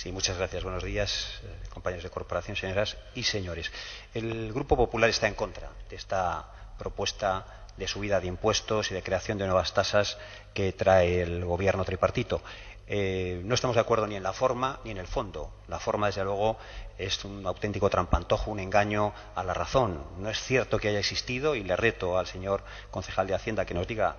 Sí, muchas gracias. Buenos días, compañeros de corporación, señoras y señores. El Grupo Popular está en contra de esta propuesta de subida de impuestos y de creación de nuevas tasas que trae el Gobierno tripartito. No estamos de acuerdo ni en la forma ni en el fondo. La forma, desde luego, es un auténtico trampantojo, un engaño a la razón. No es cierto que haya existido, y le reto al señor concejal de Hacienda que nos diga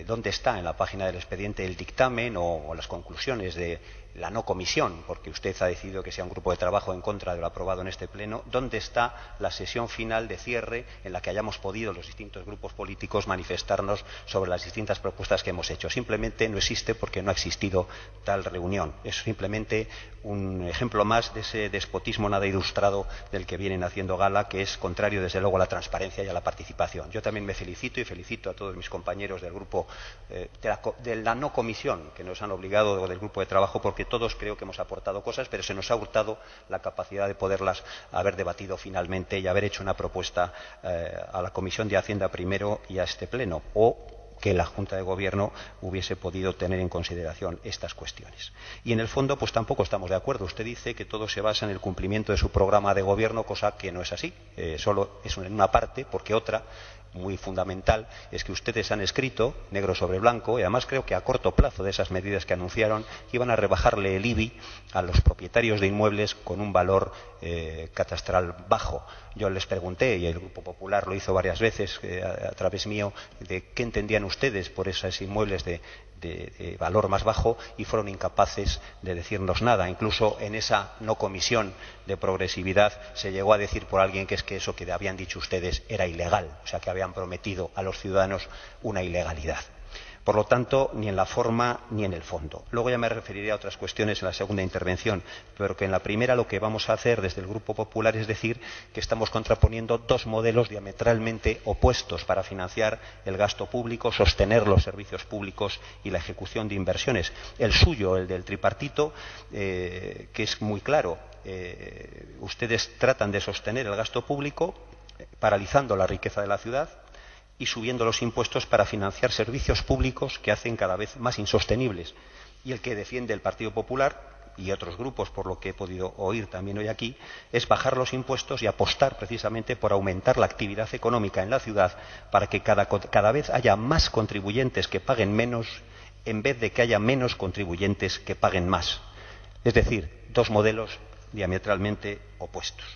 dónde está en la página del expediente el dictamen o las conclusiones de la no comisión, porque usted ha decidido que sea un grupo de trabajo en contra de lo aprobado en este pleno. ¿Dónde está la sesión final de cierre en la que hayamos podido los distintos grupos políticos manifestarnos sobre las distintas propuestas que hemos hecho? Simplemente no existe, porque no ha existido tal reunión. Es simplemente un ejemplo más de ese despotismo nada ilustrado del que vienen haciendo gala, que es contrario, desde luego, a la transparencia y a la participación. Yo también me felicito y felicito a todos mis compañeros del grupo de la no comisión, que nos han obligado, del grupo de trabajo, porque todos creo que hemos aportado cosas, pero se nos ha hurtado la capacidad de poderlas haber debatido finalmente y haber hecho una propuesta a la Comisión de Hacienda primero y a este pleno, o que la Junta de Gobierno hubiese podido tener en consideración estas cuestiones. Y en el fondo, pues tampoco estamos de acuerdo. Usted dice que todo se basa en el cumplimiento de su programa de gobierno, cosa que no es así. Solo es en una parte, porque otra, muy fundamental, es que ustedes han escrito, negro sobre blanco, y además creo que a corto plazo de esas medidas que anunciaron, que iban a rebajarle el IBI a los propietarios de inmuebles con un valor catastral bajo. Yo les pregunté, y el Grupo Popular lo hizo varias veces a través mío, de qué entendían ustedes por esos inmuebles de valor más bajo, y fueron incapaces de decirnos nada. Incluso en esa no comisión de progresividad se llegó a decir por alguien que es que eso que habían dicho ustedes era ilegal, o sea, que habían prometido a los ciudadanos una ilegalidad. Por lo tanto, ni en la forma ni en el fondo. Luego ya me referiré a otras cuestiones en la segunda intervención, pero que en la primera lo que vamos a hacer desde el Grupo Popular es decir que estamos contraponiendo dos modelos diametralmente opuestos para financiar el gasto público, sostener los servicios públicos y la ejecución de inversiones. El suyo, el del tripartito, que es muy claro. Ustedes tratan de sostener el gasto público paralizando la riqueza de la ciudad y subiendo los impuestos para financiar servicios públicos que hacen cada vez más insostenibles. Y el que defiende el Partido Popular y otros grupos, por lo que he podido oír también hoy aquí, es bajar los impuestos y apostar precisamente por aumentar la actividad económica en la ciudad, para que cada vez haya más contribuyentes que paguen menos, en vez de que haya menos contribuyentes que paguen más. Es decir, dos modelos diametralmente opuestos.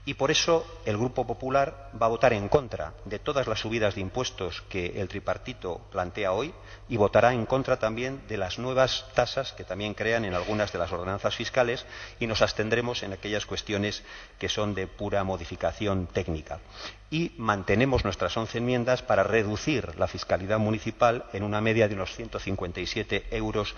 Y por eso el Grupo Popular va a votar en contra de todas las subidas de impuestos que el tripartito plantea hoy, y votará en contra también de las nuevas tasas que también crean en algunas de las ordenanzas fiscales, y nos abstendremos en aquellas cuestiones que son de pura modificación técnica. Y mantenemos nuestras 11 enmiendas para reducir la fiscalidad municipal en una media de unos 157 euros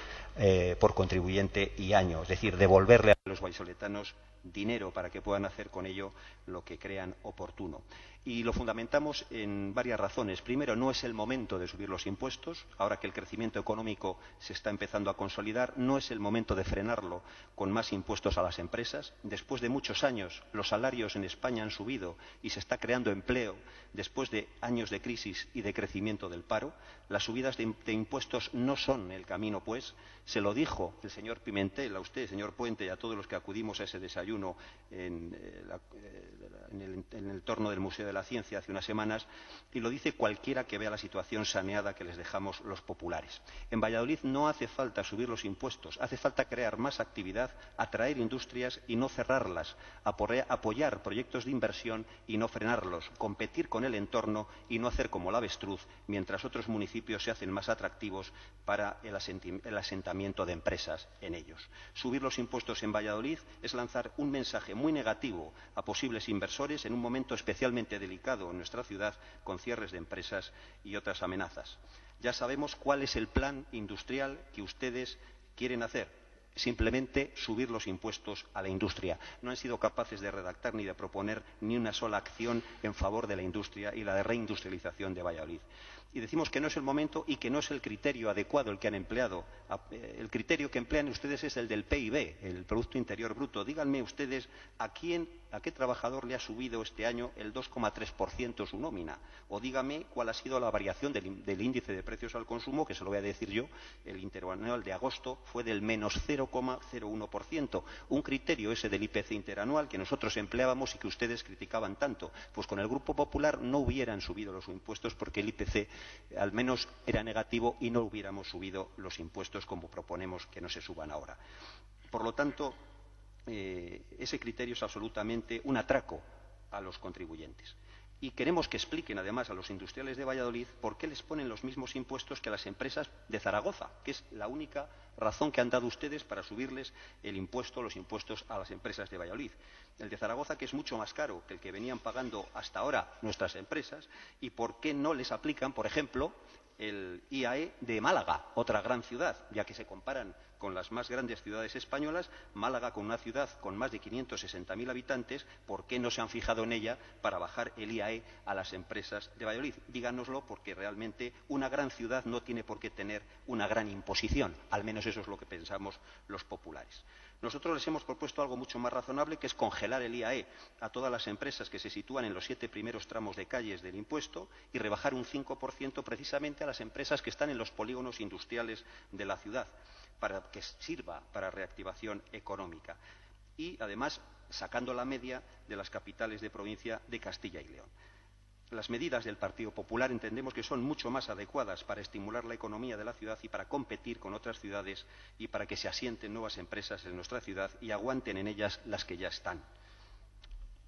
por contribuyente y año, es decir, devolverle a los vallisoletanos dinero para que puedan hacer con ello lo que crean oportuno. Y lo fundamentamos en varias razones. Primero, no es el momento de subir los impuestos. Ahora que el crecimiento económico se está empezando a consolidar, no es el momento de frenarlo con más impuestos a las empresas. Después de muchos años, los salarios en España han subido y se está creando empleo después de años de crisis y de crecimiento del paro. Las subidas de impuestos no son el camino, pues. Se lo dijo el señor Pimentel a usted, señor Puente, y a todos los que acudimos a ese desayuno en el entorno del Museo de la Ciencia hace unas semanas, y lo dice cualquiera que vea la situación saneada que les dejamos los populares. En Valladolid no hace falta subir los impuestos, hace falta crear más actividad, atraer industrias y no cerrarlas, apoyar proyectos de inversión y no frenarlos, competir con el entorno y no hacer como el avestruz, mientras otros municipios se hacen más atractivos para el asentamiento de empresas en ellos. Subir los impuestos en Valladolid es lanzar un mensaje muy negativo a posibles inversores en un momento especialmente delicado en nuestra ciudad, con cierres de empresas y otras amenazas. Ya sabemos cuál es el plan industrial que ustedes quieren hacer: simplemente subir los impuestos a la industria. No han sido capaces de redactar ni de proponer ni una sola acción en favor de la industria y la de reindustrialización de Valladolid. Y decimos que no es el momento y que no es el criterio adecuado el que han empleado. El criterio que emplean ustedes es el del PIB, el Producto Interior Bruto. Díganme ustedes a qué trabajador le ha subido este año el 2,3% su nómina. O dígame cuál ha sido la variación del índice de precios al consumo, que se lo voy a decir yo. El interanual de agosto fue del menos 0,01%. Un criterio ese del IPC interanual que nosotros empleábamos y que ustedes criticaban tanto. Pues con el Grupo Popular no hubieran subido los impuestos porque el IPC al menos era negativo y no hubiéramos subido los impuestos como proponemos que no se suban ahora. Por lo tanto, ese criterio es absolutamente un atraco a los contribuyentes. Y queremos que expliquen, además, a los industriales de Valladolid por qué les ponen los mismos impuestos que a las empresas de Zaragoza, que es la única razón que han dado ustedes para subirles los impuestos a las empresas de Valladolid. El de Zaragoza, que es mucho más caro que el que venían pagando hasta ahora nuestras empresas, y por qué no les aplican, por ejemplo, el IAE de Málaga, otra gran ciudad, ya que se comparan con las más grandes ciudades españolas. Málaga, con una ciudad con más de 560.000 habitantes, ¿por qué no se han fijado en ella para bajar el IAE a las empresas de Valladolid? Díganoslo, porque realmente una gran ciudad no tiene por qué tener una gran imposición, al menos eso es lo que pensamos los populares. Nosotros les hemos propuesto algo mucho más razonable, que es congelar el IAE a todas las empresas que se sitúan en los 7 primeros tramos de calles del impuesto y rebajar un 5% precisamente a las empresas que están en los polígonos industriales de la ciudad, para que sirva para reactivación económica. Y, además, sacando la media de las capitales de provincia de Castilla y León. Las medidas del Partido Popular entendemos que son mucho más adecuadas para estimular la economía de la ciudad y para competir con otras ciudades y para que se asienten nuevas empresas en nuestra ciudad y aguanten en ellas las que ya están.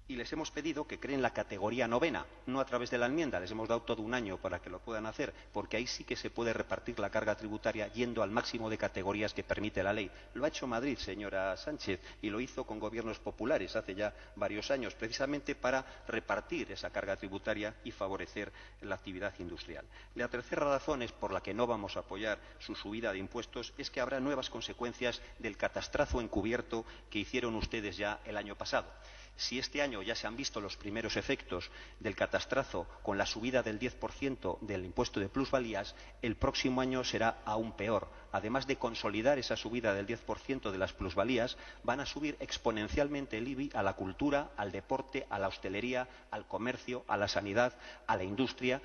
Y les hemos pedido que creen la categoría novena, no a través de la enmienda, les hemos dado todo un año para que lo puedan hacer, porque ahí sí que se puede repartir la carga tributaria yendo al máximo de categorías que permite la ley. Lo ha hecho Madrid, señora Sánchez, y lo hizo con gobiernos populares hace ya varios años, precisamente para repartir esa carga tributaria y favorecer la actividad industrial. La tercera razón por la que no vamos a apoyar su subida de impuestos es que habrá nuevas consecuencias del catastrazo encubierto que hicieron ustedes ya el año pasado. Si este año ya se han visto los primeros efectos del catastrazo con la subida del 10% del impuesto de plusvalías, el próximo año será aún peor. Además de consolidar esa subida del 10% de las plusvalías, van a subir exponencialmente el IBI a la cultura, al deporte, a la hostelería, al comercio, a la sanidad, a la industria,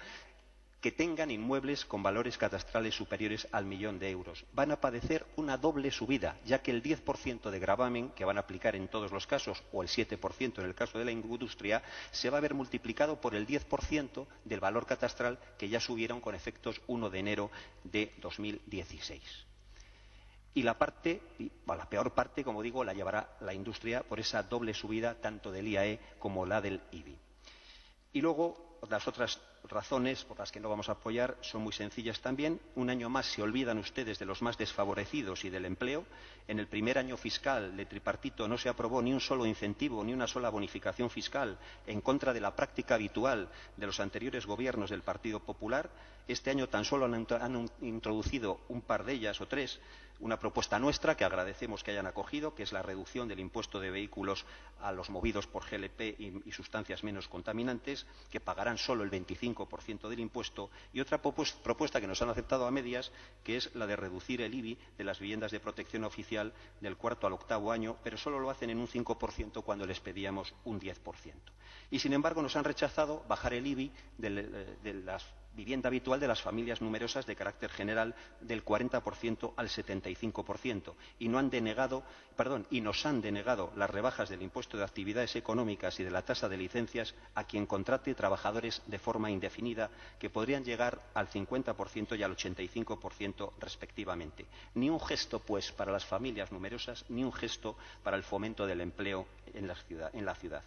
que tengan inmuebles con valores catastrales superiores al 1.000.000 de euros. Van a padecer una doble subida, ya que el 10% de gravamen que van a aplicar en todos los casos, o el 7% en el caso de la industria, se va a ver multiplicado por el 10% del valor catastral que ya subieron con efectos 1 de enero de 2016. Y la peor parte, como digo, la llevará la industria por esa doble subida tanto del IAE como la del IBI. Y luego, las otras razones por las que no vamos a apoyar son muy sencillas también. Un año más se olvidan ustedes de los más desfavorecidos y del empleo. En el primer año fiscal de tripartito no se aprobó ni un solo incentivo ni una sola bonificación fiscal, en contra de la práctica habitual de los anteriores gobiernos del Partido Popular. Este año tan solo han introducido un par de ellas o tres. Una propuesta nuestra que agradecemos que hayan acogido, que es la reducción del impuesto de vehículos a los movidos por GLP y sustancias menos contaminantes, que pagarán solo el 25% del impuesto, y otra propuesta que nos han aceptado a medias, que es la de reducir el IBI de las viviendas de protección oficial del 4º al 8º año, pero solo lo hacen en un 5% cuando les pedíamos un 10%. Y, sin embargo, nos han rechazado bajar el IBI de la vivienda habitual de las familias numerosas de carácter general del 40% al 75%, y nos han denegado las rebajas del impuesto de actividades económicas y de la tasa de licencias a quien contrate trabajadores de forma indefinida, que podrían llegar al 50% y al 85% respectivamente. Ni un gesto, pues, para las familias numerosas, ni un gesto para el fomento del empleo en la ciudad.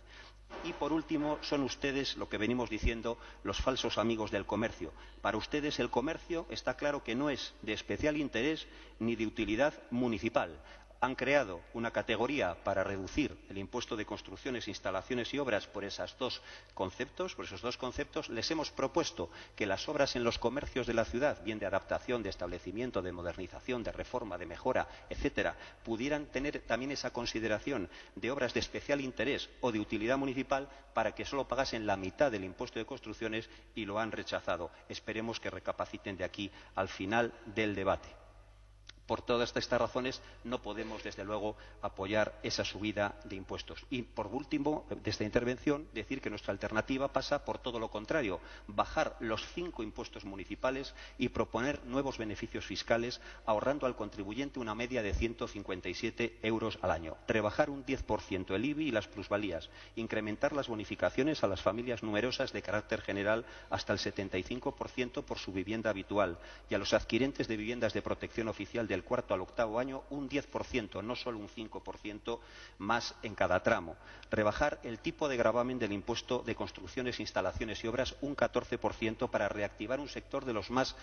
Y, por último, son ustedes, lo que venimos diciendo, los falsos amigos del comercio. Para ustedes el comercio está claro que no es de especial interés ni de utilidad municipal. Han creado una categoría para reducir el impuesto de construcciones, instalaciones y obras por esos dos conceptos. Les hemos propuesto que las obras en los comercios de la ciudad, bien de adaptación, de establecimiento, de modernización, de reforma, de mejora, etcétera, pudieran tener también esa consideración de obras de especial interés o de utilidad municipal para que solo pagasen la mitad del impuesto de construcciones, y lo han rechazado. Esperemos que recapaciten de aquí al final del debate. Por todas estas razones no podemos, desde luego, apoyar esa subida de impuestos. Y, por último, de esta intervención, decir que nuestra alternativa pasa por todo lo contrario: bajar los 5 impuestos municipales y proponer nuevos beneficios fiscales, ahorrando al contribuyente una media de 157 euros al año. Rebajar un 10% el IBI y las plusvalías. Incrementar las bonificaciones a las familias numerosas de carácter general hasta el 75% por su vivienda habitual, y a los adquirentes de viviendas de protección oficial del cuarto al octavo año un 10%, no solo un 5% más en cada tramo. Rebajar el tipo de gravamen del impuesto de construcciones, instalaciones y obras un 14% para reactivar un sector de los más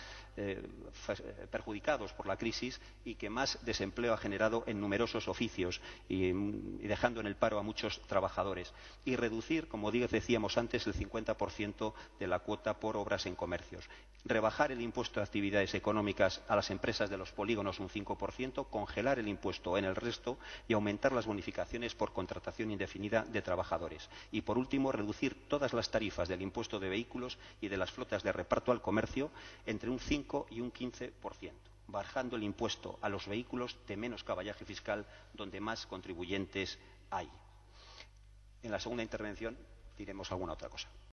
perjudicados por la crisis y que más desempleo ha generado en numerosos oficios, y dejando en el paro a muchos trabajadores. Y reducir, como decíamos antes, el 50% de la cuota por obras en comercios. Rebajar el impuesto de actividades económicas a las empresas de los polígonos un 5%, congelar el impuesto en el resto y aumentar las bonificaciones por contratación indefinida de trabajadores. Y, por último, reducir todas las tarifas del impuesto de vehículos y de las flotas de reparto al comercio entre un 5 y un 15%, bajando el impuesto a los vehículos de menos caballaje fiscal, donde más contribuyentes hay. En la segunda intervención diremos alguna otra cosa.